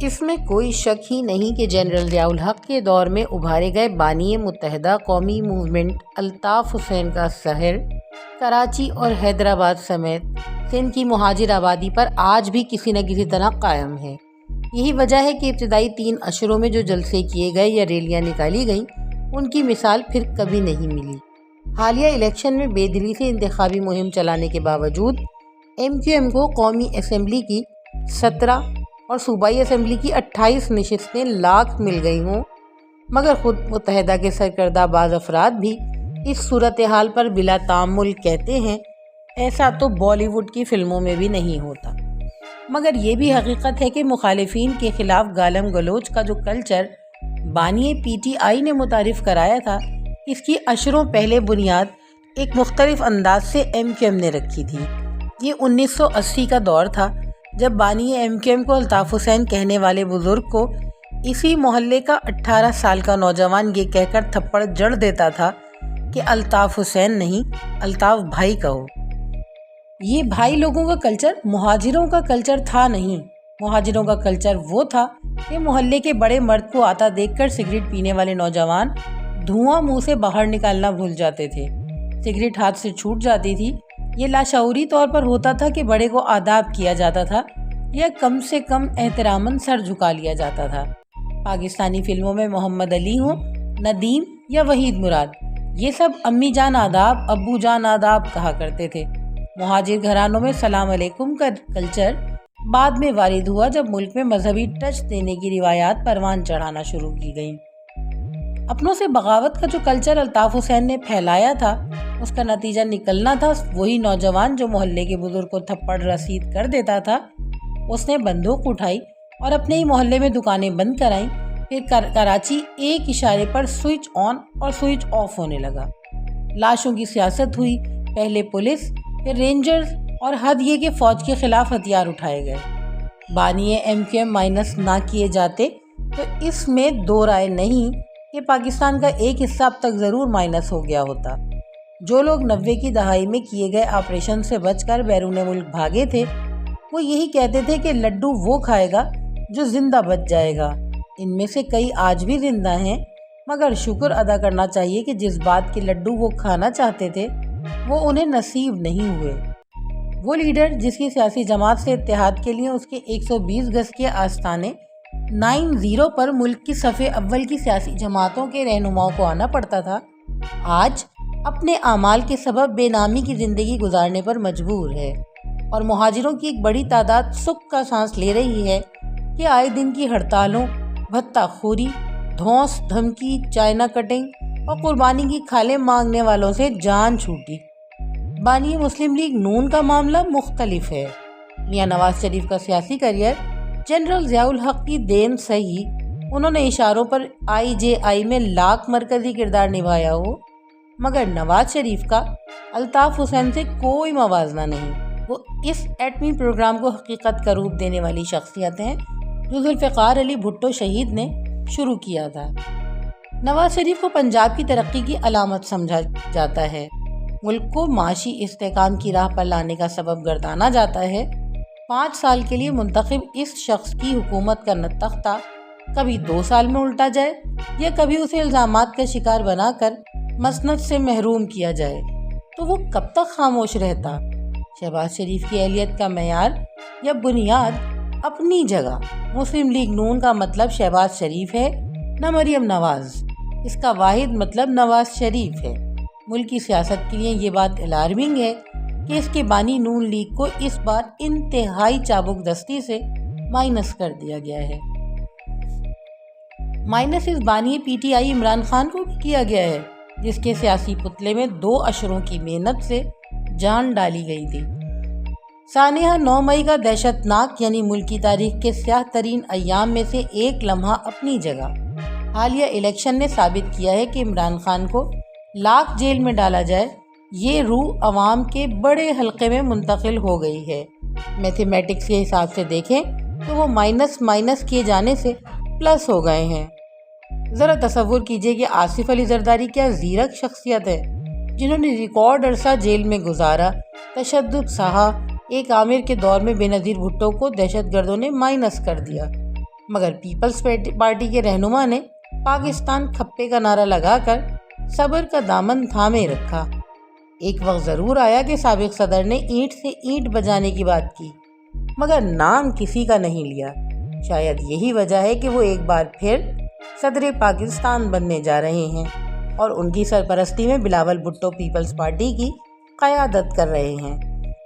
اس میں کوئی شک ہی نہیں کہ جنرل ضیاء الحق کے دور میں ابھارے گئے بانی متحدہ قومی موومنٹ الطاف حسین کا سحر کراچی اور حیدرآباد سمیت سندھ کی مہاجر آبادی پر آج بھی کسی نہ کسی طرح قائم ہے۔ یہی وجہ ہے کہ ابتدائی 3 اشروں میں جو جلسے کیے گئے یا ریلیاں نکالی گئیں ان کی مثال پھر کبھی نہیں ملی۔ حالیہ الیکشن میں بے دلی سے انتخابی مہم چلانے کے باوجود ایم کیو ایم کو قومی اسمبلی کی 17 اور صوبائی اسمبلی کی 28 نشستیں لاکھ مل گئی ہوں، مگر خود متحدہ کے سرکردہ بعض افراد بھی اس صورتحال پر بلا تأمل کہتے ہیں ایسا تو بالی ووڈ کی فلموں میں بھی نہیں ہوتا۔ مگر یہ بھی حقیقت ہے کہ مخالفین کے خلاف گالم گلوچ کا جو کلچر بانی پی ٹی آئی نے متعارف کرایا تھا، اس کی اشروں پہلے بنیاد ایک مختلف انداز سے ایم کیو ایم نے رکھی تھی۔ یہ 1980 کا دور تھا جب بانی ایم کیو ایم کو الطاف حسین کہنے والے بزرگ کو اسی محلے کا 18 سال کا نوجوان یہ کہہ کر تھپڑ جڑ دیتا تھا کہ الطاف حسین نہیں، الطاف بھائی کہو۔ یہ بھائی لوگوں کا کلچر مہاجروں کا کلچر تھا نہیں۔ مہاجروں کا کلچر وہ تھا کہ محلے کے بڑے مرد کو آتا دیکھ کر سگریٹ پینے والے نوجوان دھواں منہ سے باہر نکالنا بھول جاتے تھے، سگریٹ ہاتھ سے چھوٹ جاتی تھی۔ یہ لاشعوری طور پر ہوتا تھا کہ بڑے کو آداب کیا جاتا تھا یا کم سے کم احتراماً سر جھکا لیا جاتا تھا۔ پاکستانی فلموں میں محمد علی ہوں، ندیم یا وحید مراد، یہ سب امی جان آداب، ابو جان آداب کہا کرتے تھے۔ مہاجر گھرانوں میں سلام علیکم کا کلچر بعد میں وارد ہوا جب ملک میں مذہبی ٹچ دینے کی روایات پروان چڑھانا شروع کی گئیں۔ اپنوں سے بغاوت کا جو کلچر الطاف حسین نے پھیلایا تھا، اس کا نتیجہ نکلنا تھا وہی نوجوان جو محلے کے بزرگ کو تھپڑ رسید کر دیتا تھا۔ اس نے بندوق اٹھائی اور اپنے ہی محلے میں دکانیں بند کرائیں، پھر کراچی ایک اشارے پر سوئچ آن اور سوئچ آف ہونے لگا۔ لاشوں کی سیاست ہوئی، پہلے پولیس پھر رینجرز اور حد یہ کہ فوج کے خلاف ہتھیار اٹھائے گئے۔ بانی ایم کیو ایم مائنس نہ کیے جاتے تو اس میں دو رائے نہیں کہ پاکستان کا ایک حصہ اب تک ضرور مائنس ہو گیا ہوتا۔ جو لوگ 90 کی دہائی میں کیے گئے آپریشن سے بچ کر بیرون ملک بھاگے تھے، وہ یہی کہتے تھے کہ لڈو وہ کھائے گا جو زندہ بچ جائے گا۔ ان میں سے کئی آج بھی زندہ ہیں، مگر شکر ادا کرنا چاہیے کہ جس بات کے لڈو وہ کھانا چاہتے تھے وہ انہیں نصیب نہیں ہوئے۔ وہ لیڈر جس کی سیاسی جماعت سے اتحاد کے لیے اس کے 120 گز کے آستانے 9-0 پر ملک کی صف اول کی سیاسی جماعتوں کے رہنماؤں کو آنا پڑتا تھا، آج اپنے اعمال کے سبب بے نامی کی زندگی گزارنے پر مجبور ہے، اور مہاجروں کی ایک بڑی تعداد سکھ کا سانس لے رہی ہے کہ آئے دن کی ہڑتالوں، بھتہ خوری، دھونس دھمکی، چائنا کٹنگ اور قربانی کی کھالیں مانگنے والوں سے جان چھوٹی۔ بانی مسلم لیگ نون کا معاملہ مختلف ہے۔ میاں نواز شریف کا سیاسی کیریئر جنرل ضیاء الحق کی دین صحیح، انہوں نے اشاروں پر IJI میں لاکھ مرکزی کردار نبھایا ہو، مگر نواز شریف کا الطاف حسین سے کوئی موازنہ نہیں۔ وہ اس ایٹمی پروگرام کو حقیقت کا روپ دینے والی شخصیت ہیں جو ذوالفقار علی بھٹو شہید نے شروع کیا تھا۔ نواز شریف کو پنجاب کی ترقی کی علامت سمجھا جاتا ہے، ملک کو معاشی استحکام کی راہ پر لانے کا سبب گردانا جاتا ہے۔ 5 سال کے لیے منتخب اس شخص کی حکومت کا تختہ کبھی 2 سال میں الٹا جائے یا کبھی اسے الزامات کا شکار بنا کر مسند سے محروم کیا جائے تو وہ کب تک خاموش رہتا؟ شہباز شریف کی اہلیت کا معیار یا بنیاد اپنی جگہ۔ مسلم لیگ نون کا مطلب شہباز شریف ہے، نہ مریم نواز۔ اس کا واحد مطلب نواز شریف ہے۔ ملکی سیاست کے لیے یہ بات الارمنگ ہے کہ اس کے بانی نون لیگ کو اس بار انتہائی چابک دستی سے مائنس کر دیا گیا ہے۔ مائنس اس بانی P T I Imran Khan کو بھی کیا گیا ہے، جس کے سیاسی پتلے میں 2 اشروں کی محنت سے جان ڈالی گئی تھی۔ سانحہ 9 مئی کا دہشت ناک یعنی ملک کی تاریخ کے سیاہ ترین ایام میں سے ایک لمحہ اپنی جگہ۔ حالیہ الیکشن نے ثابت کیا ہے کہ عمران خان کو لاکھ جیل میں ڈالا جائے، یہ روح عوام کے بڑے حلقے میں منتقل ہو گئی ہے۔ میتھمیٹکس کے حساب سے دیکھیں تو وہ مائنس کیے جانے سے پلس ہو گئے ہیں۔ ذرا تصور کیجئے کہ آصف علی زرداری کیا زیرک شخصیت ہے، جنہوں نے ریکارڈ عرصہ جیل میں گزارا، تشدد سہا، ایک عامر کے دور میں بے نظیر بھٹو کو دہشت گردوں نے مائنس کر دیا۔ مگر پیپلز پارٹی کے رہنما نے پاکستان کھپے کا نعرہ لگا کر صبر کا دامن تھامے رکھا۔ ایک وقت ضرور آیا کہ سابق صدر نے اینٹ سے اینٹ بجانے کی بات کی، مگر نام کسی کا نہیں لیا۔ شاید یہی وجہ ہے کہ وہ ایک بار پھر صدر پاکستان بننے جا رہے ہیں اور ان کی سرپرستی میں بلاول بھٹو پیپلز پارٹی کی قیادت کر رہے ہیں۔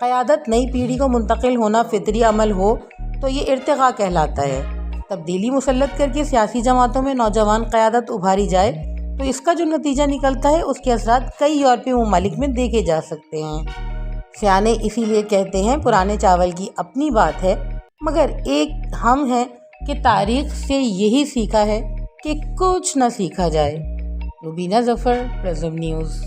قیادت نئی پیڑھی کو منتقل ہونا فطری عمل ہو تو یہ ارتقاء کہلاتا ہے۔ تبدیلی مسلط کر کے سیاسی جماعتوں میں نوجوان قیادت ابھاری جائے تو اس کا جو نتیجہ نکلتا ہے اس کے اثرات کئی یورپی ممالک میں دیکھے جا سکتے ہیں۔ سیانے اسی لیے کہتے ہیں پرانے چاول کی اپنی بات ہے، مگر ایک ہم ہیں کہ تاریخ سے یہی سیکھا ہے کہ کچھ نہ سیکھا جائے۔ روبینہ ظفر، پرزم نیوز۔